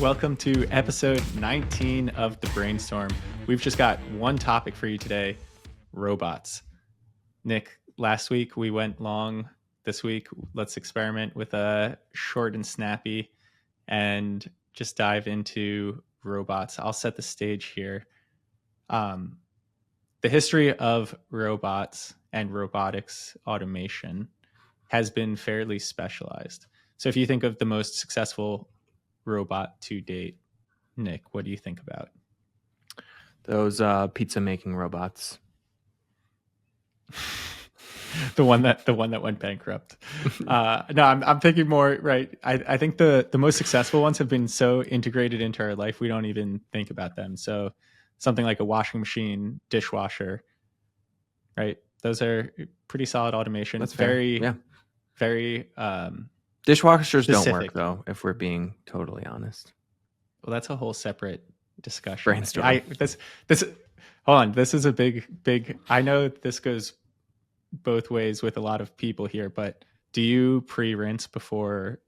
Welcome to episode 19 of the Brainstorm. We've just got one topic for you today, robots. Nick, last week we went long. This week, let's experiment with a short and snappy and just dive into robots. I'll set the stage here. The history of robots and robotics automation has been fairly specialized. So if you think of the most successful robot to date, Nick, what do you think about? Those pizza making robots. the one that went bankrupt. No, I'm thinking more, right. I think the most successful ones have been so integrated into our life we don't even think about them. So something like a washing machine, dishwasher, right? Those are pretty solid automation. That's very fair. Yeah. Very dishwashers specific. don't work though, if we're being totally honest. Well, that's a whole separate discussion. Brainstorm. This hold on. This is a big. I know this goes both ways with a lot of people here, but do you pre-rinse before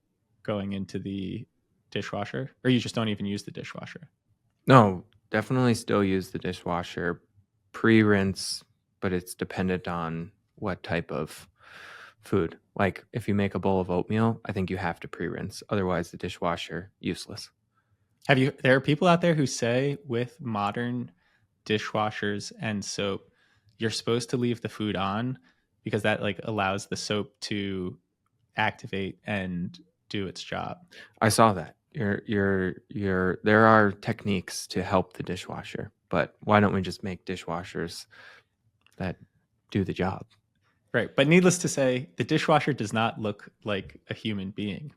going into the dishwasher, or you just don't even use the dishwasher? No, definitely still use the dishwasher. Pre-rinse, but it's dependent on what type of food. Like if you make a bowl of oatmeal, I think you have to pre-rinse. Otherwise, the dishwasher, useless. There are people out there who say with modern dishwashers and soap, you're supposed to leave the food on because that like allows the soap to activate and do its job. I saw that. There are techniques to help the dishwasher, but why don't we just make dishwashers that do the job? Right. But needless to say, the dishwasher does not look like a human being.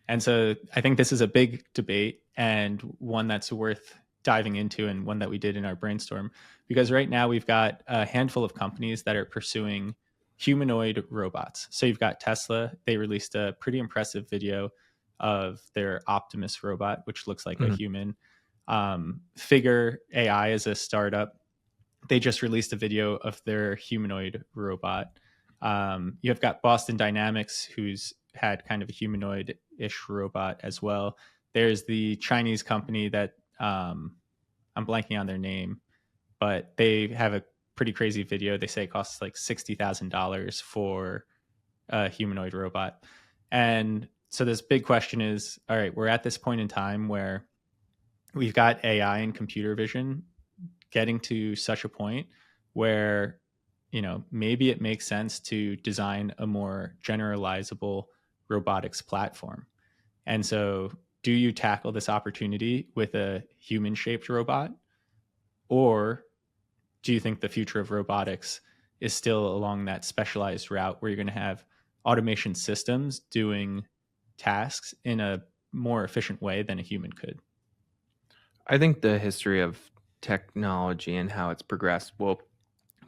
And so I think this is a big debate and one that's worth diving into, and one that we did in our brainstorm, because right now we've got a handful of companies that are pursuing humanoid robots. So you've got Tesla. They released a pretty impressive video of their Optimus robot, which looks like a human. Figure AI is a startup. They just released a video of their humanoid robot. You have got Boston Dynamics, who's had kind of a humanoid-ish robot as well. There's the Chinese company that I'm blanking on their name, but they have a pretty crazy video. They say it costs like $60,000 for a humanoid robot. And so this big question is, all right, we're at this point in time where we've got AI and computer vision getting to such a point where, you know, maybe it makes sense to design a more generalizable robotics platform. And so do you tackle this opportunity with a human-shaped robot? Or do you think the future of robotics is still along that specialized route where you're going to have automation systems doing tasks in a more efficient way than a human could? I think the history of technology and how it's progressed will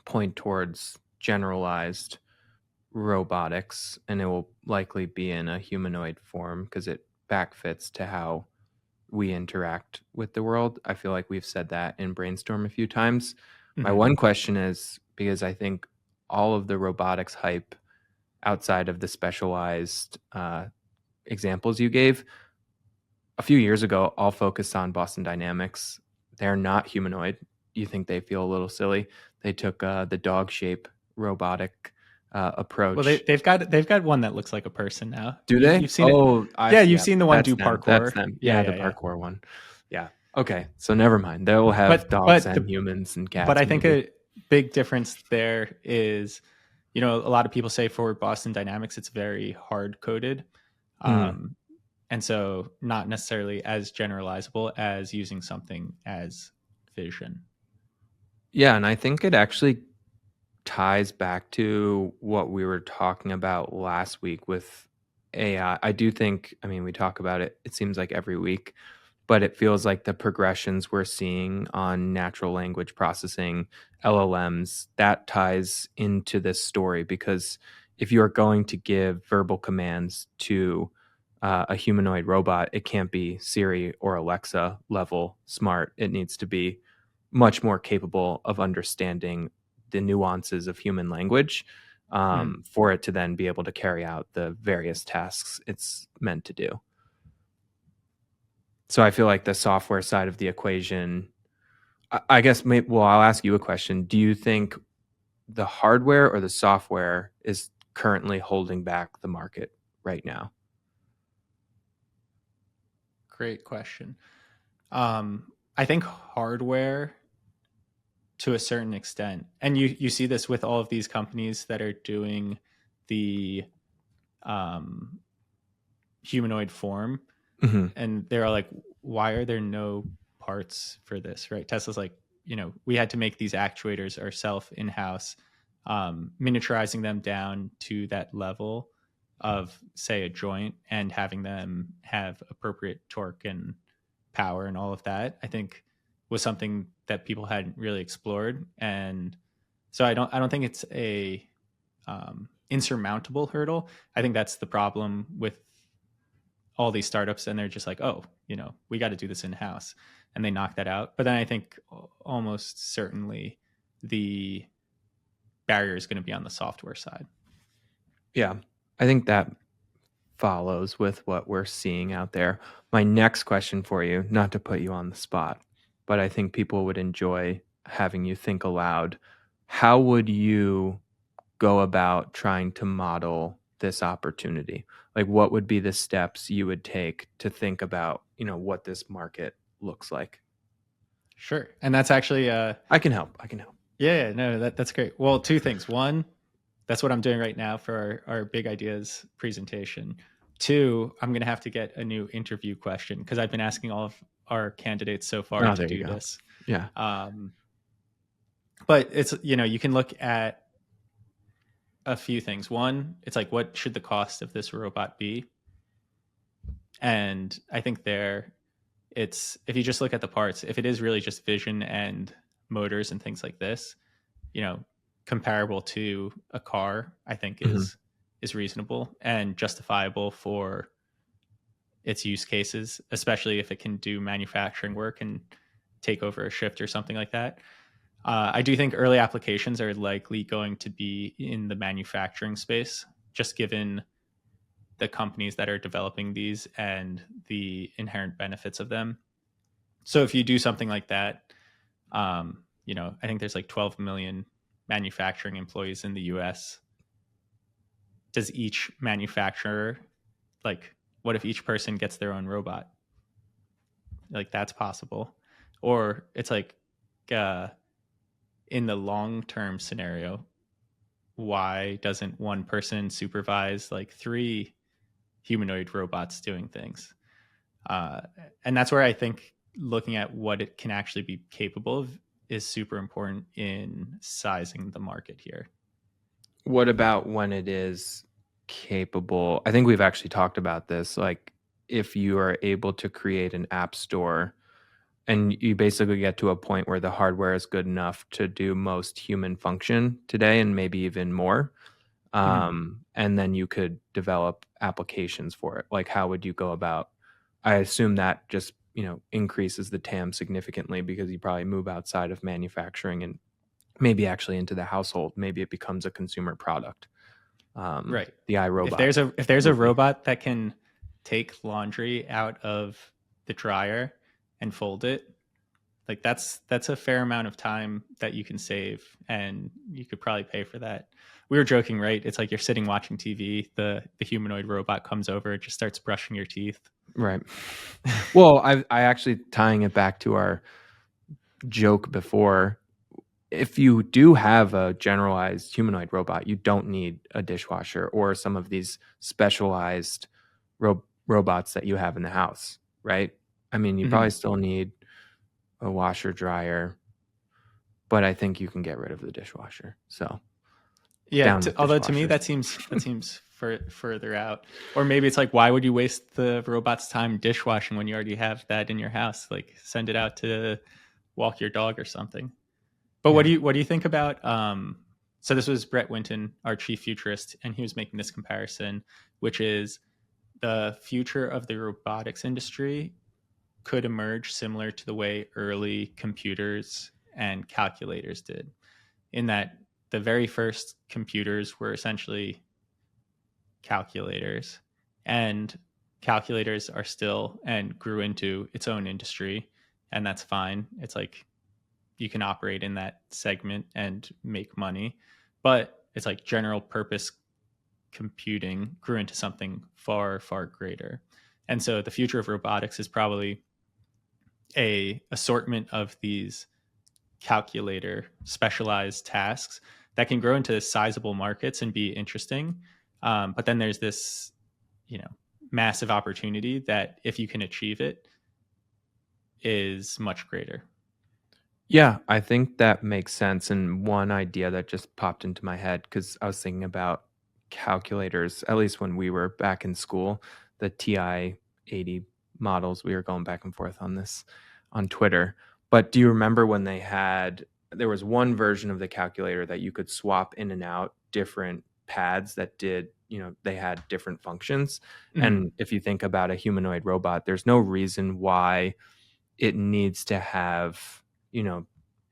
point towards generalized robotics, and it will likely be in a humanoid form because it backfits to how we interact with the world. I feel like we've said that in Brainstorm a few times. My one question is, because I think all of the robotics hype outside of the specialized examples you gave a few years ago all focused on Boston Dynamics. They're not humanoid. You think they feel a little silly. They took the dog shape robotic approach. Well, they've got one that looks like a person now. Do they? You've seen it. You've seen the one do parkour. That's them. Yeah, the parkour one. Yeah. Okay, so never mind. They'll have dogs and humans and cats. But I think a big difference there is, you know, a lot of people say for Boston Dynamics, it's very hard coded. And so not necessarily as generalizable as using something as vision. Yeah, and I think it actually ties back to what we were talking about last week with AI. I do think, I mean, we talk about it, it seems like every week, but it feels like the progressions we're seeing on natural language processing, LLMs, that ties into this story, because if you are going to give verbal commands to a humanoid robot, it can't be Siri or Alexa level smart. It needs to be much more capable of understanding the nuances of human language, for it to then be able to carry out the various tasks it's meant to do. So I feel like the software side of the equation, I guess, well, I'll ask you a question. Do you think the hardware or the software is currently holding back the market right now? Great question. I think hardware to a certain extent, and you see this with all of these companies that are doing the um, humanoid form, Mm-hmm. and they're like, why are there no parts for this? Right? Tesla's like, we had to make these actuators ourselves in house, miniaturizing them down to that level of, say, a joint, and having them have appropriate torque and power and all of that, I think was something that people hadn't really explored. And so I don't think it's a insurmountable hurdle. I think that's the problem with all these startups, and they're just like, oh, we got to do this in house, and they knock that out. But then I think almost certainly the barrier is going to be on the software side. Yeah, I think that follows with what we're seeing out there. My next question for you, not to put you on the spot, but I think people would enjoy having you think aloud. How would you go about trying to model this opportunity? Like, what would be the steps you would take to think about, what this market looks like? Sure. And that's actually I can help. yeah, no, that's great. Well, two things. One, that's what I'm doing right now for our big ideas presentation. Two, I'm going to have to get a new interview question, because I've been asking all of our candidates so far Oh, to there you do go. this. Yeah. But it's, you can look at a few things. One, it's like, what should the cost of this robot be? And I think it's, if you just look at the parts, if it is really just vision and motors and things like this, you know, comparable to a car, I think Mhm. is reasonable and justifiable for its use cases, especially if it can do manufacturing work and take over a shift or something like that. I do think early applications are likely going to be in the manufacturing space, just given the companies that are developing these and the inherent benefits of them. So if you do something like that, I think there's like 12 million manufacturing employees in the US. Does each manufacturer, like, what if each person gets their own robot? Like, that's possible. Or it's like, uh, in the long term scenario, why doesn't one person supervise like three humanoid robots doing things? Uh, and that's where I think looking at what it can actually be capable of is super important in sizing the market here. What about when it is capable? I think we've actually talked about this. Like, if you are able to create an app store and you basically get to a point where the hardware is good enough to do most human function today and maybe even more, Mhm. and then you could develop applications for it. Like, how would you go about? I assume that just increases the TAM significantly because you probably move outside of manufacturing and maybe actually into the household. Maybe it becomes a consumer product. Right. The If iRobot there's a movie. robot that can take laundry out of the dryer and fold it, like, that's a fair amount of time that you can save, and you could probably pay for that. We were joking, right? It's like you're sitting watching TV, the humanoid robot comes over, it just starts brushing your teeth. Right. Well, I actually, tying it back to our joke before, if you do have a generalized humanoid robot, you don't need a dishwasher or some of these specialized robots that you have in the house, right? I mean, you probably Mhm. still need a washer dryer, but I think you can get rid of the dishwasher. So Yeah, down with although to me dishwashers. that seems further out. Or maybe it's like, why would you waste the robot's time dishwashing when you already have that in your house? Like, send it out to walk your dog or something. But Yeah. what do you think about so this was Brett Winton, our chief futurist, and he was making this comparison, which is the future of the robotics industry could emerge similar to the way early computers and calculators did. in that the very first computers were essentially calculators, and calculators are still and grew into its own industry, and that's fine. It's like you can operate in that segment and make money, but it's like general purpose computing grew into something far, far greater. And so the future of robotics is probably a assortment of these calculator specialized tasks that can grow into sizable markets and be interesting. But then there's this, you know, massive opportunity that if you can achieve it is much greater. Yeah, I think that makes sense. And one idea that just popped into my head, because I was thinking about calculators, at least when we were back in school, the TI 80 models, we were going back and forth on this on Twitter. But do you remember when there was one version of the calculator that you could swap in and out different pads that did, they had different functions. Mm-hmm. And if you think about a humanoid robot, there's no reason why it needs to have,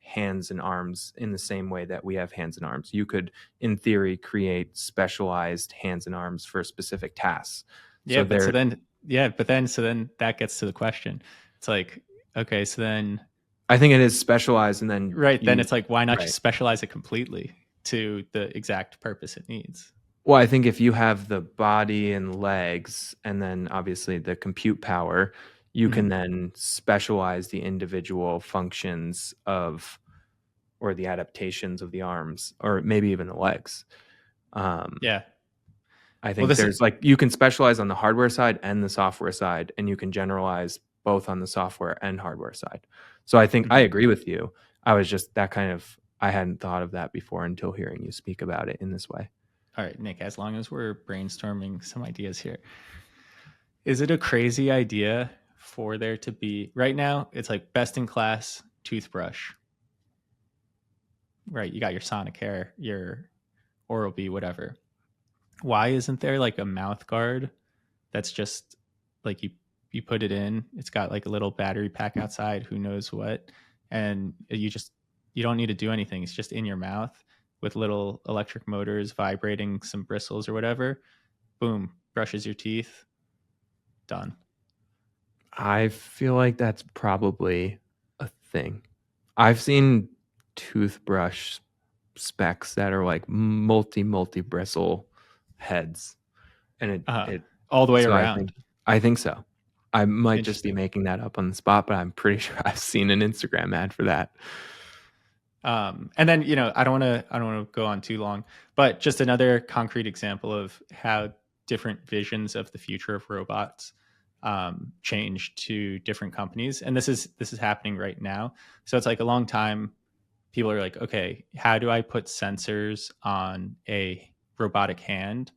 hands and arms in the same way that we have hands and arms. You could, in theory, create specialized hands and arms for specific tasks. Yeah, but so then that gets to the question. It's like, okay, so then I think it is specialized, and then then it's like, why not just specialize it completely to the exact purpose it needs? Well, I think if you have the body and legs, and then obviously the compute power, you can then specialize the individual functions or the adaptations of the arms, or maybe even the legs. Yeah. I think you can specialize on the hardware side and the software side, and you can generalize both on the software and hardware side. So I think I agree with you. I was just I hadn't thought of that before until hearing you speak about it in this way. All right, Nick, as long as we're brainstorming some ideas here, is it a crazy idea for there to be, right now, it's like best in class toothbrush, right? You got your Sonicare, your Oral-B, whatever. Why isn't there like a mouth guard that's just like you put it in, it's got like a little battery pack outside, who knows what, and you don't need to do anything. It's just in your mouth with little electric motors vibrating some bristles or whatever. Boom, brushes your teeth. Done. I feel like that's probably a thing. I've seen toothbrush specs that are like multi bristle heads, and it all the way around. I think so. I might just be making that up on the spot, but I'm pretty sure I've seen an Instagram ad for that. And then, I don't want to go on too long, but just another concrete example of how different visions of the future of robots change to different companies. And this is happening right now. So it's like a long time people are like, okay, how do I put sensors on a robotic hand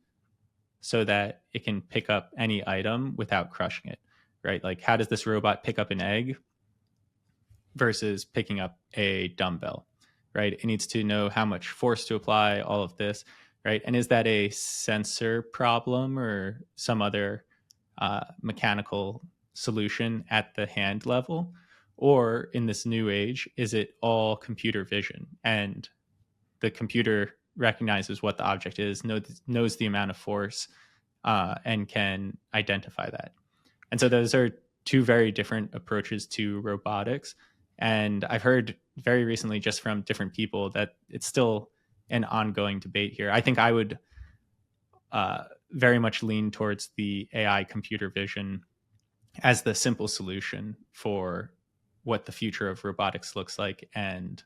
so that it can pick up any item without crushing it, right? Like, how does this robot pick up an egg versus picking up a dumbbell, right? It needs to know how much force to apply, all of this, right? And is that a sensor problem or some other mechanical solution at the hand level? Or in this new age, is it all computer vision and the computer recognizes what the object is, knows the amount of force, and can identify that? And so those are two very different approaches to robotics. And I've heard very recently just from different people that it's still an ongoing debate here. I think I would very much lean towards the AI computer vision as the simple solution for what the future of robotics looks like and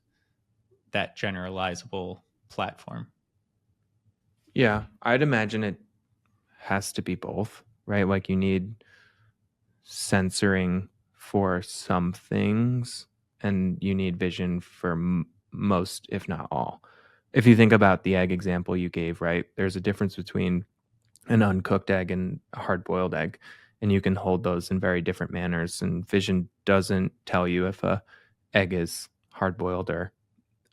that generalizable platform. Yeah, I'd imagine it has to be both, right? Like you need censoring for some things and you need vision for most, if not all. If you think about the egg example you gave, right, there's a difference between an uncooked egg and a hard-boiled egg, and you can hold those in very different manners, and vision doesn't tell you if a egg is hard-boiled or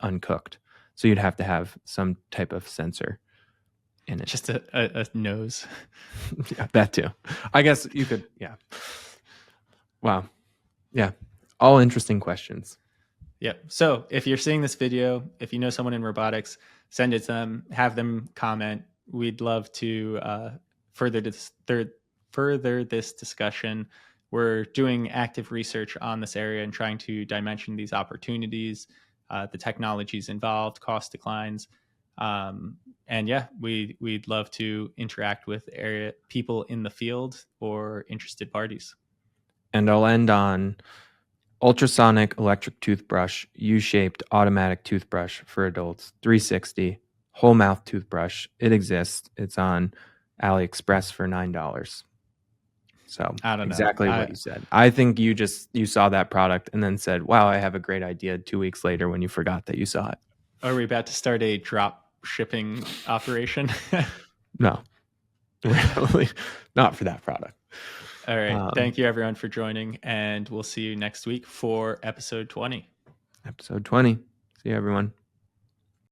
uncooked. So you'd have to have some type of sensor in it. Just a nose. Yeah, that too. I guess you could, yeah. Wow. Yeah. All interesting questions. Yep. So if you're seeing this video, if you know someone in robotics, send it to them, have them comment. We'd love to further this further this discussion. We're doing active research on this area and trying to dimension these opportunities, the technologies involved, cost declines, and yeah, we'd love to interact with area people in the field or interested parties. And I'll end on ultrasonic electric toothbrush, U-shaped automatic toothbrush for adults, 360, whole mouth toothbrush. It exists. It's on AliExpress for $9. So I don't know. exactly what you said. I think you saw that product and then said, "Wow, I have a great idea." 2 weeks later, when you forgot that you saw it. Are we about to start a drop shipping operation? No, really not for that product. All right. Thank you, everyone, for joining, and we'll see you next week for episode 20. Episode 20. See you, everyone.